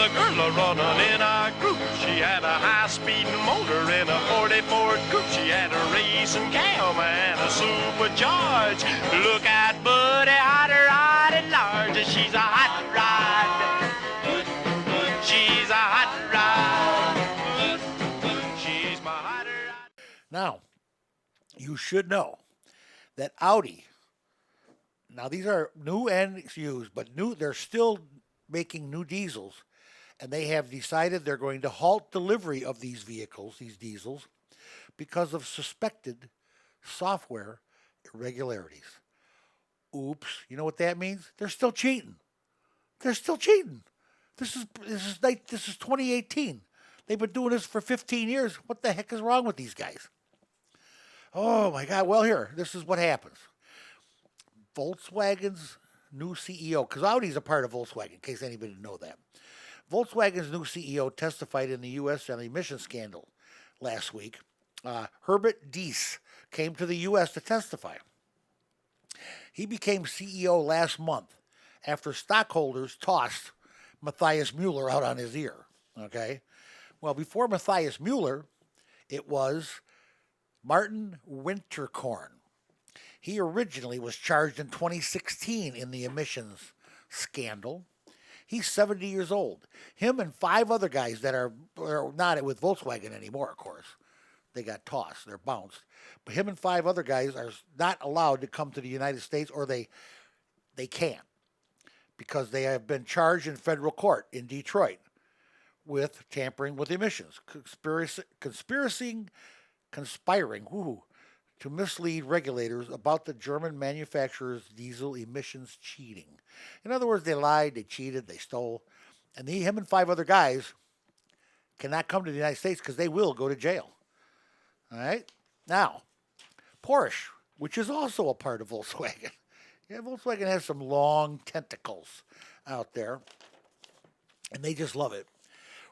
the girl a-running in a group. She had a high-speed motor in a 40 Ford coupe. She had a racing cam and a supercharged. Look at Buddy, hot rod at large. She's a hot rod. She's a hot rod. She's my hot rod. Now, you should know that Audi, now these are new and used, but new, they're still making new diesels, and they have decided they're going to halt delivery of these vehicles, these diesels, because of suspected software irregularities. Oops, you know what that means? They're still cheating. They're still cheating. This is 2018. They've been doing this for 15 years. What the heck is wrong with these guys? Oh my God. Well, here, this is what happens. Volkswagen's new CEO, because Audi's a part of Volkswagen, in case anybody didn't know that. Volkswagen's new CEO testified in the U.S. on the emissions scandal last week. Herbert Diess came to the U.S. to testify. He became CEO last month after stockholders tossed Matthias Mueller out on his ear. Okay? Well, before Matthias Mueller, it was Martin Winterkorn. He originally was charged in 2016 in the emissions scandal. He's 70 years old. Him and 5 other guys that are not with Volkswagen anymore, of course. They got tossed. They're bounced. But him and 5 other guys are not allowed to come to the United States, or they can't, because they have been charged in federal court in Detroit with tampering with emissions, conspiring to mislead regulators about the German manufacturer's diesel emissions cheating. In other words, they lied, they cheated, they stole. And him and 5 other guys cannot come to the United States because they will go to jail. All right? Now, Porsche, which is also a part of Volkswagen. Yeah, Volkswagen has some long tentacles out there, and they just love it.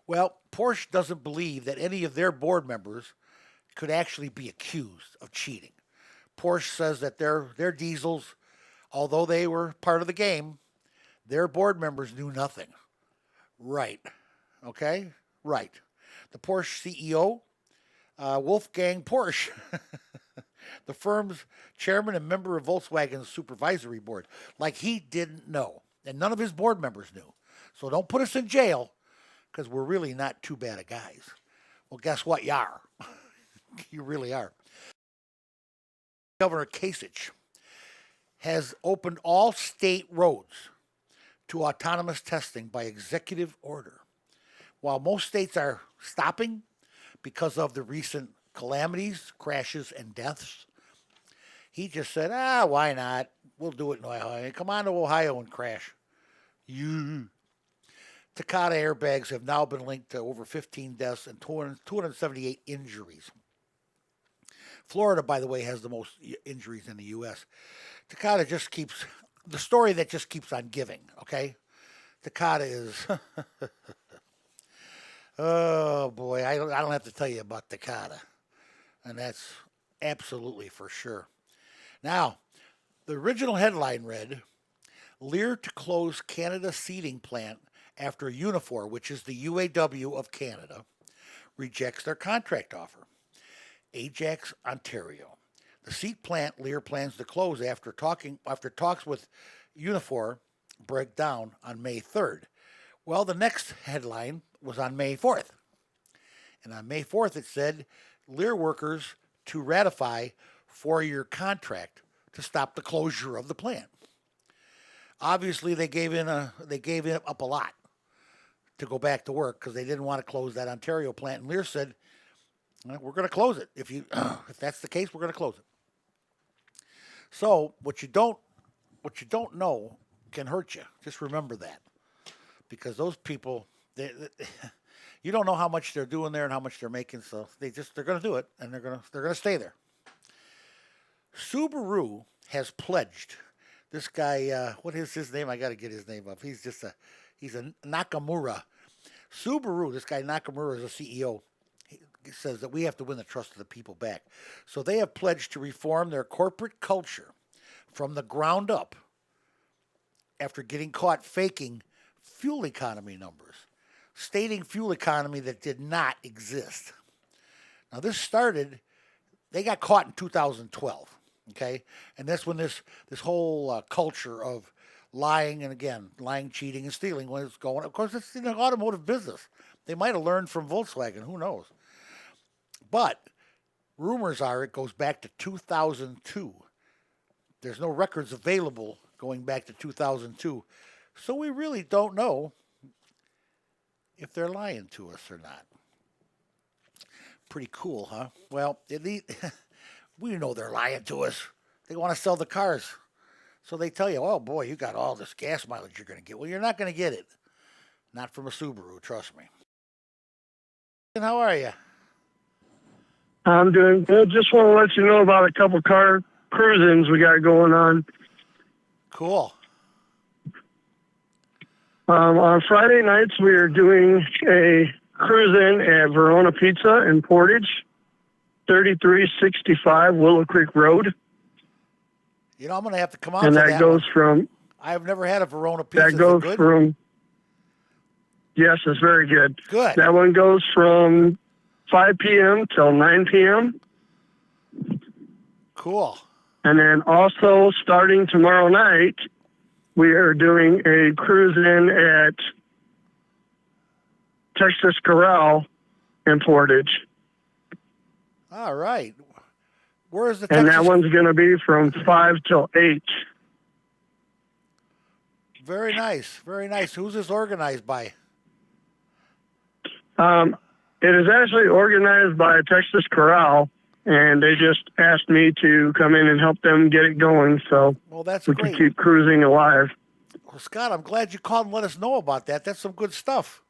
Well, Porsche doesn't believe that any of their board members could actually be accused of cheating. Porsche says that their diesels, although they were part of the game, their board members knew nothing. Right. Okay? Right. The Porsche CEO, Wolfgang Porsche, the firm's chairman and member of Volkswagen's supervisory board, like he didn't know. And none of his board members knew. So don't put us in jail, because we're really not too bad of guys. Well, guess what? You are. You really are. Governor Kasich has opened all state roads to autonomous testing by executive order. While most states are stopping because of the recent calamities, crashes, and deaths, he just said, why not? We'll do it in Ohio. Come on to Ohio and crash. Takata airbags have now been linked to over 15 deaths and 278 injuries. Florida, by the way, has the most injuries in the U.S. Takata just keeps, the story that just keeps on giving, okay? Takata is, oh boy, I don't have to tell you about Takata. And that's absolutely for sure. Now, the original headline read, Lear to close Canada seating plant after Unifor, which is the UAW of Canada, rejects their contract offer. Ajax, Ontario. The seat plant Lear plans to close after talks with Unifor break down on May 3rd. Well, the next headline was on May 4th. And on May 4th it said Lear workers to ratify 4-year contract to stop the closure of the plant. Obviously they gave up a lot to go back to work because they didn't want to close that Ontario plant. And Lear said, we're going to close it. If that's the case, we're going to close it. So what you don't know can hurt you. Just remember that, because those people, you don't know how much they're doing there and how much they're making. So they're going to do it, and they're going to stay there. Subaru has pledged. This guy, what is his name? I got to get his name up. He's a Nakamura. Subaru. This guy Nakamura is a CEO. He says that we have to win the trust of the people back. So they have pledged to reform their corporate culture from the ground up after getting caught faking fuel economy numbers. stating fuel economy that did not exist. Now, this started, they got caught in 2012, okay? And that's when this whole culture of lying, and again, lying, cheating, and stealing was going. Of course, it's in the automotive business. They might have learned from Volkswagen, who knows? But rumors are it goes back to 2002. There's no records available going back to 2002. So we really don't know if they're lying to us or not. Pretty cool, huh? Well, we know they're lying to us. They want to sell the cars. So they tell you, oh boy, you got all this gas mileage you're going to get. Well, you're not going to get it. Not from a Subaru, trust me. And how are you? I'm doing good. Just want to let you know about a couple car cruisings we got going on. Cool. On Friday nights, we are doing a cruise-in at Verona Pizza in Portage, 3365 Willow Creek Road. You know, I'm going to have to come out and to that. that goes one. from... I've never had a Verona Pizza. That goes good? from... Yes, it's very good. Good. That one goes from 5 p.m. till 9 p.m. Cool. And then also, starting tomorrow night, we are doing a cruise-in at Texas Corral in Portage. All right. Where's the And Texas? that one's going to be from 5 till 8. Very nice. Very nice. Who's this organized by? It is actually organized by Texas Corral, and they just asked me to come in and help them get it going, so Well, that's we great. can keep cruising alive. Well, Scott, I'm glad you called and let us know about that. That's some good stuff.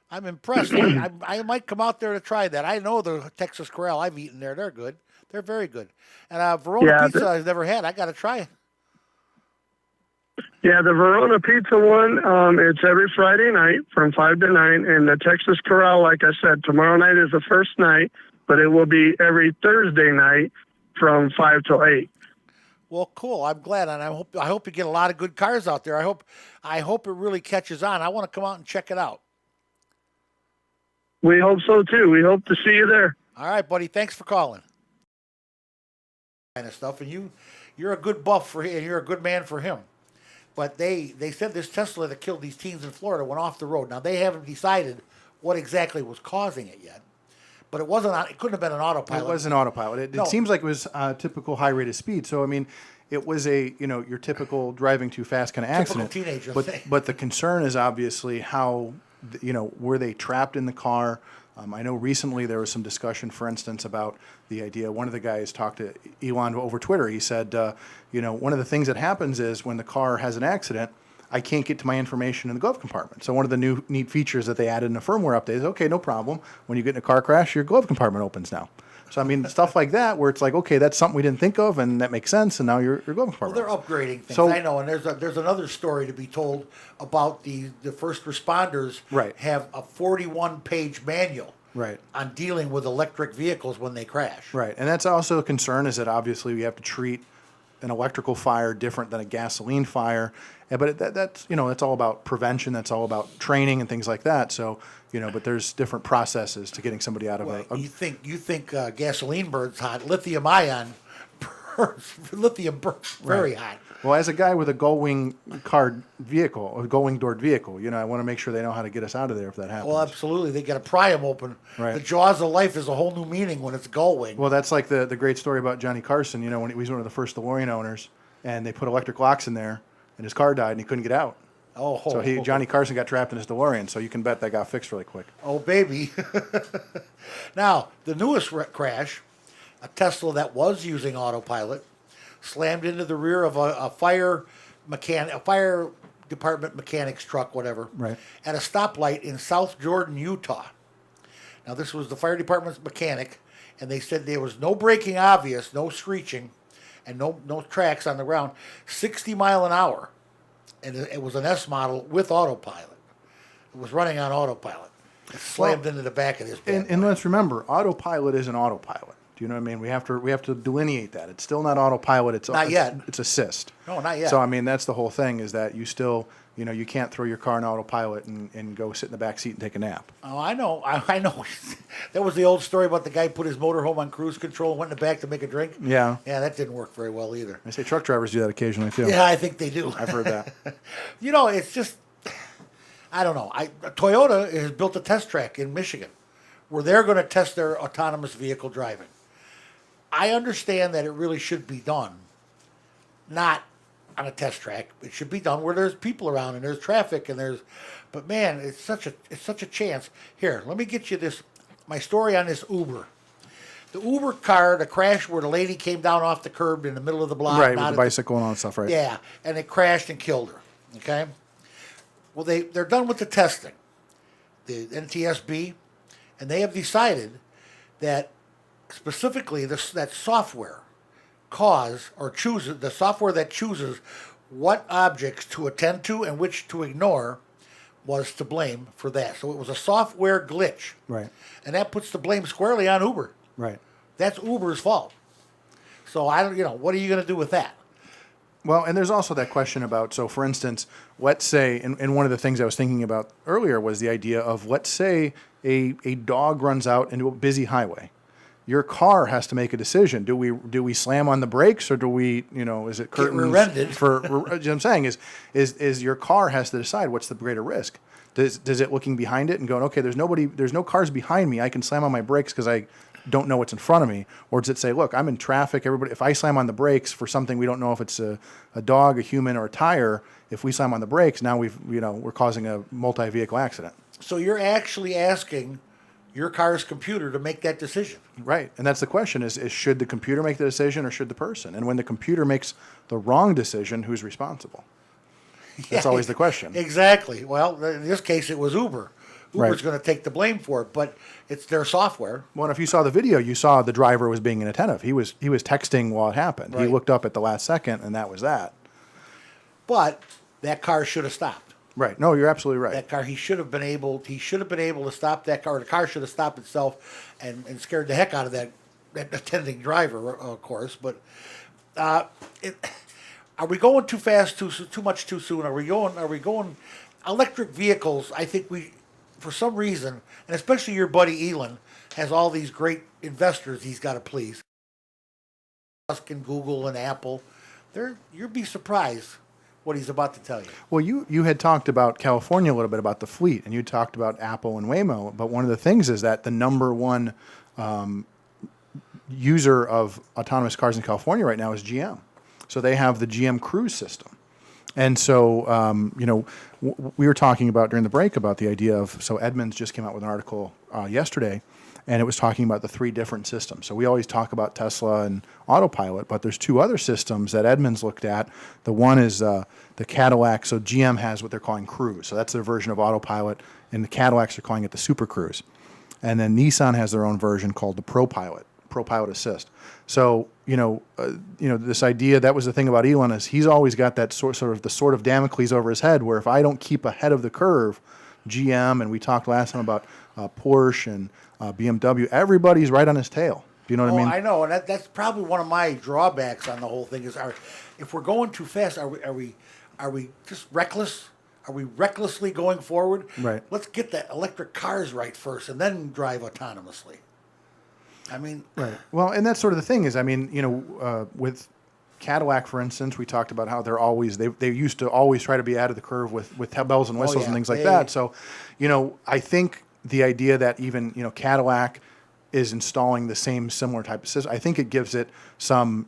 I'm impressed. I might come out there to try that. I know the Texas Corral. I've eaten there. They're good. They're very good. And Verona Pizza I've never had. I got to try it. Yeah, the Verona Pizza one, it's every Friday night from 5 to 9. And the Texas Corral, like I said, tomorrow night is the first night, but it will be every Thursday night from 5 till 8. Well, cool. I'm glad, and I hope you get a lot of good cars out there. I hope it really catches on. I want to come out and check it out. We hope so, too. We hope to see you there. All right, buddy. Thanks for calling. Kind of stuff, and you're a good buff for him, and you're a good man for him. But they said this Tesla that killed these teens in Florida went off the road. Now, they haven't decided what exactly was causing it yet. But it couldn't have been an autopilot. It was an autopilot. It seems like it was typical high rate of speed. So, I mean, it was your typical driving too fast kind of accident. Typical teenager thing. But the concern is obviously how, were they trapped in the car? I know recently there was some discussion, for instance, about the idea. One of the guys talked to Elon over Twitter. He said, one of the things that happens is when the car has an accident, I can't get to my information in the glove compartment. So one of the new neat features that they added in the firmware update is, okay, no problem. When you get in a car crash, your glove compartment opens now. So, I mean, stuff like that where it's like, okay, that's something we didn't think of, and that makes sense, and now your glove compartment. Well, they're upgrading things. So, I know, and there's another story to be told about the first responders have a 41-page manual on dealing with electric vehicles when they crash. Right, and that's also a concern is that obviously we have to treat an electrical fire different than a gasoline fire. But that's all about prevention. That's all about training and things like that. So, but there's different processes to getting somebody out of a. You think gasoline burns hot? Lithium ion burns. Lithium burns very hot. Well, as a guy with a gull-wing car vehicle, a gull-wing doored vehicle, I want to make sure they know how to get us out of there if that happens. Well, absolutely. They got to pry them open. Right. The jaws of life is a whole new meaning when it's gull wing. Well, that's like the great story about Johnny Carson. When he was one of the first DeLorean owners, and they put electric locks in there. And his car died, and he couldn't get out. So Johnny Carson got trapped in his DeLorean. So you can bet that got fixed really quick. Oh, baby! Now the newest crash, a Tesla that was using autopilot, slammed into the rear of a fire department mechanic's truck, whatever, at a stoplight in South Jordan, Utah. Now this was the fire department's mechanic, and they said there was no braking obvious, no screeching. And no tracks on the ground, 60 mile an hour. And it was an S model with autopilot. It was running on autopilot. It slammed into the back of this bad and let's remember, autopilot isn't autopilot. Do you know what I mean? We have to delineate that. It's still not autopilot. It's not yet. It's assist. No, not yet. So I mean, that's the whole thing is that you still You can't throw your car in autopilot and go sit in the back seat and take a nap. Oh, I know. I know. That was the old story about the guy put his motorhome on cruise control and went in the back to make a drink. Yeah. Yeah, that didn't work very well either. I say truck drivers do that occasionally too. Yeah, I think they do. I've heard that. It's just, I don't know. Toyota has built a test track in Michigan where they're going to test their autonomous vehicle driving. I understand that it really should be done, not on a test track. It should be done where there's people around and there's traffic but man, it's such a chance. Here, let me get you my story on this Uber. The Uber car, the crash where the lady came down off the curb in the middle of the block. Right, with the bicycle and all that stuff, right? Yeah, and it crashed and killed her. Okay? Well, they're done with the testing, the NTSB, and they have decided that specifically that software chooses the software that chooses what objects to attend to and which to ignore was to blame for that. So it was a software glitch. Right. And that puts the blame squarely on Uber. Right. That's Uber's fault. So I don't, what are you going to do with that? Well, and there's also that question about, so for instance, let's say, and one of the things I was thinking about earlier was the idea of, let's say a dog runs out into a busy highway. Your car has to make a decision. Do we slam on the brakes, or do we, is it curtains? Get rear-ended. What I'm saying is your car has to decide what's the greater risk. Does it looking behind it and going, okay, there's no cars behind me, I can slam on my brakes because I don't know what's in front of me? Or does it say, look, I'm in traffic, everybody, if I slam on the brakes for something we don't know if it's a dog, a human, or a tire, if we slam on the brakes, now we're causing a multi-vehicle accident. So you're actually asking your car's computer to make that decision. Right. And that's the question is should the computer make the decision or should the person? And when the computer makes the wrong decision, who's responsible? That's always the question. Exactly. Well, in this case, it was Uber. Uber's going to take the blame for it, but it's their software. Well, and if you saw the video, you saw the driver was being inattentive. He was texting while it happened. Right. He looked up at the last second, and that was that. But that car should have stopped. Right. No, you're absolutely right. That car, he should have been able to stop that car. The car should have stopped itself and scared the heck out of that attending driver, of course. But are we going too fast, too much too soon? Are we going electric vehicles? I think for some reason, and especially your buddy Elon has all these great investors he's got to please. Musk and Google and Apple, you'd be surprised what he's about to tell you. Well, you had talked about California a little bit about the fleet, and you talked about Apple and Waymo. But one of the things is that the number one user of autonomous cars in California right now is GM. So they have the GM Cruise system. And so, we were talking about during the break about the idea of, so Edmunds just came out with an article yesterday, and it was talking about the three different systems. So we always talk about Tesla and autopilot, but there's two other systems that Edmunds looked at. The one is the Cadillac. So GM has what they're calling Cruise. So that's their version of autopilot, and the Cadillacs are calling it the Super Cruise. And then Nissan has their own version called the ProPilot Assist. So, this idea, that was the thing about Elon, is he's always got that sort of Damocles over his head, where if I don't keep ahead of the curve, GM, and we talked last time about Porsche and BMW, everybody's right on his tail. Do you know what I mean? I know, and that's probably one of my drawbacks on the whole thing is, if we're going too fast, are we just reckless? Are we recklessly going forward? Right. Let's get the electric cars right first, and then drive autonomously. I mean, right. Well, and that's sort of the thing is, with Cadillac, for instance, we talked about how they used to always try to be out of the curve with bells and whistles and things like that. So, I think the idea that even, Cadillac is installing the similar type of system, I think it gives it some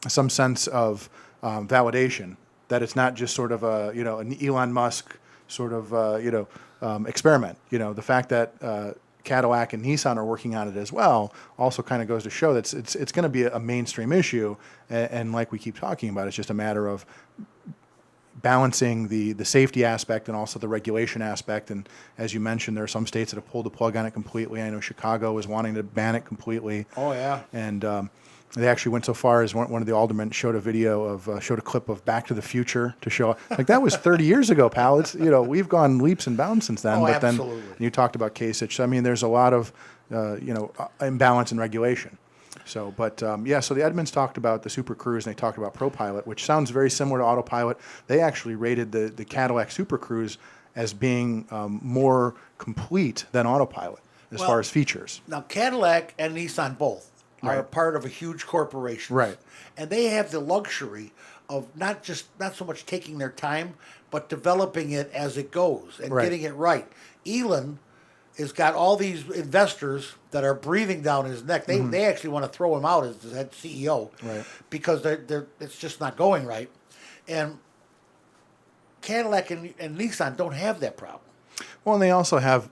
sense of validation, that it's not just sort of an Elon Musk sort of, experiment. The fact that Cadillac and Nissan are working on it as well also kind of goes to show that it's going to be a mainstream issue, and like we keep talking about, it's just a matter of balancing the safety aspect and also the regulation aspect. And as you mentioned, there are some states that have pulled the plug on it completely. I know Chicago is wanting to ban it completely. Oh yeah. And they actually went so far as one of the aldermen showed a clip of Back to the Future to show, like, that was 30 years ago, pal. It's, we've gone leaps and bounds since then. Oh, but absolutely. Then you talked about Kasich. So, I mean, there's a lot of, imbalance in regulation. So, but yeah, so the Edmonds talked about the Super Cruise and they talked about ProPilot, which sounds very similar to Autopilot. They actually rated the Cadillac Super Cruise as being more complete than Autopilot as far as features. Now, Cadillac and Nissan both are Right. a part of a huge corporation. Right. And they have the luxury of not so much taking their time, but developing it as it goes and Right. getting it right. Elon has got all these investors that are breathing down his neck. They actually want to throw him out as the head CEO, Right. because it's just not going right. And Cadillac and Nissan don't have that problem. Well, and they also have,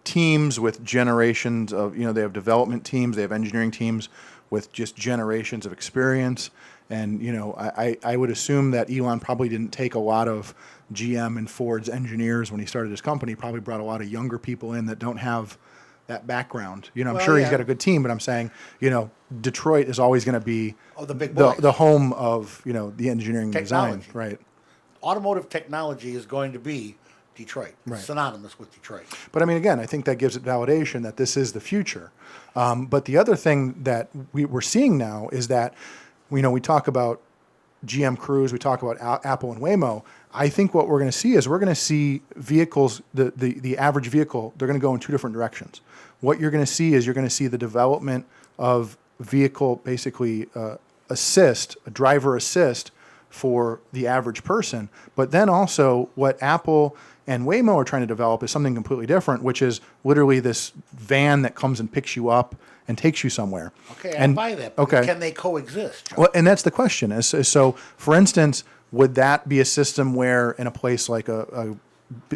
teams with generations of, they have development teams, they have engineering teams with just generations of experience. And, I would assume that Elon probably didn't take a lot of GM and Ford's engineers when he started his company. He probably brought a lot of younger people in that don't have that background. I'm Well, sure he's yeah. got a good team, but I'm saying, Detroit is always going to be The big boys. the home of, the engineering and design. Technology. Right. Automotive technology is going to be Detroit, Right. synonymous with Detroit. But I mean, again, I think that gives it validation that this is the future. But the other thing that we're seeing now is that, we talk about GM Cruise, we talk about Apple and Waymo. I think what we're going to see is we're going to see vehicles, the average vehicle, they're going to go in two different directions. What you're going to see is you're going to see the development of vehicle, basically a driver assist for the average person. But then also what Apple and Waymo are trying to develop is something completely different, which is literally this van that comes and picks you up and takes you somewhere. Okay, and, I buy that. But okay. Can they coexist, Chuck? Well, and that's the question. So, for instance, would that be a system where in a place like a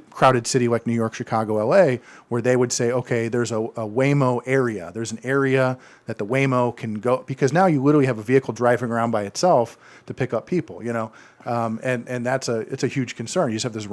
crowded city like New York, Chicago, LA, where they would say, okay, there's a Waymo area. There's an area that the Waymo can go, because now you literally have a vehicle driving around by itself to pick up people, and it's a huge concern. You just have this,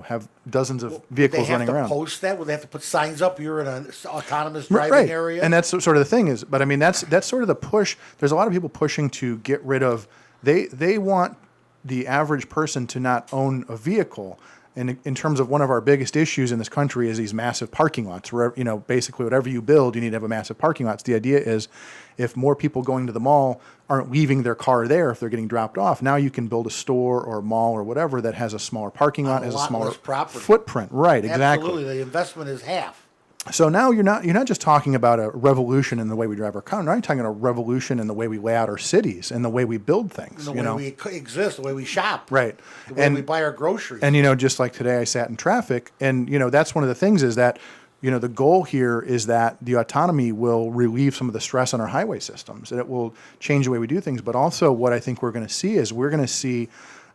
have dozens of vehicles running around. They have to post that? Would they have to put signs up? You're in an autonomous driving Right. area? And that's sort of the thing is, but I mean, that's sort of the push. There's a lot of people pushing to get rid of, they want the average person to not own a vehicle. And in terms of one of our biggest issues in this country is these massive parking lots where, basically whatever you build, you need to have a massive parking lots. The idea is if more people going to the mall aren't leaving their car there, if they're getting dropped off, now you can build a store or a mall or whatever that has a smaller parking lot, has a lot smaller less property. footprint. Right, exactly. Absolutely. The investment is half. So now you're not just talking about a revolution in the way we drive our car. Now you're talking about a revolution in the way we lay out our cities and the way we build things. The way we exist, the way we shop. Right. The way we buy our groceries. And, just like today I sat in traffic and, that's one of the things is that, the goal here is that the autonomy will relieve some of the stress on our highway systems and it will change the way we do things. But also what I think we're going to see is we're going to see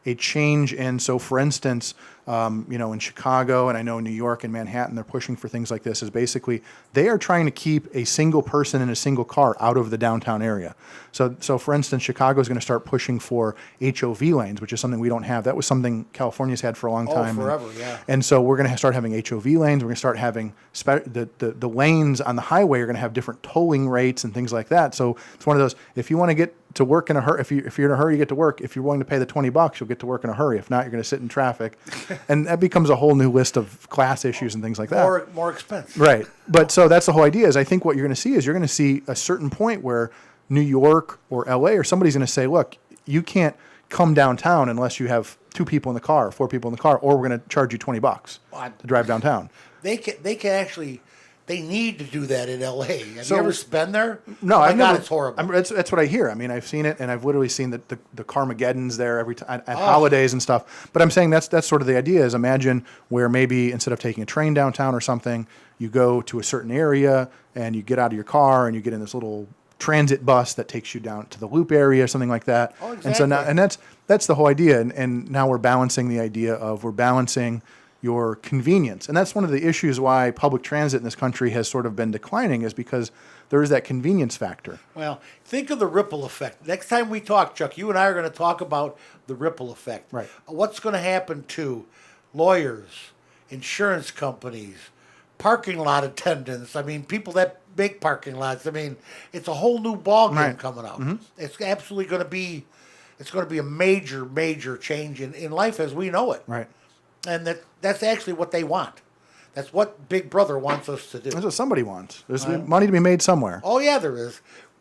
a change in, so for instance, in Chicago and I know in New York and Manhattan, they're pushing for things like this is basically they are trying to keep a single person in a single car out of the downtown area. So for instance, Chicago is going to start pushing for HOV lanes, which is something we don't have. That was something California's had for a long time. Forever, yeah. And so we're going to start having HOV lanes. We're going to start having the lanes on the highway are going to have different tolling rates and things like that. So it's one of those, if you want to get to work in a hurry, if you're in a hurry, you get to work. If you're willing to pay the $20, you'll get to work in a hurry. If not, you're going to sit in traffic. And that becomes a whole new list of class issues and things like that. More expensive. Right. But so that's the whole idea is I think what you're going to see is you're going to see a certain point where New York or LA or somebody's going to say, look, you can't come downtown unless you have 2 people in the car, 4 people in the car, or we're going to charge you $20 to drive downtown. They can actually, they need to do that in LA. Have So- you ever been there? No, oh my I've God, never. it's horrible. That's what I hear. I mean, I've seen it, and I've literally seen the Carmageddons there every time at holidays and stuff. But I'm saying that's sort of the idea. Is imagine where maybe instead of taking a train downtown or something, you go to a certain area and you get out of your car and you get in this little transit bus that takes you down to the loop area or something like that. Oh, And so now, exactly. and that's the whole idea. And now we're balancing the idea of your convenience. And that's one of the issues why public transit in this country has sort of been declining is because there is that convenience factor. Well, think of the ripple effect. Next time we talk, Chuck, you and I are going to talk about the ripple effect. Right. What's going to happen to lawyers, insurance companies, parking lot attendants? I mean, people that make parking lots. I mean, it's a whole new ball game Right. coming out. It's absolutely going to be, a major, major change in life as we know it. Right. And that's actually what they want. That's what Big Brother wants us to do. That's what somebody wants. There's money to be made somewhere. Oh, yeah, there is.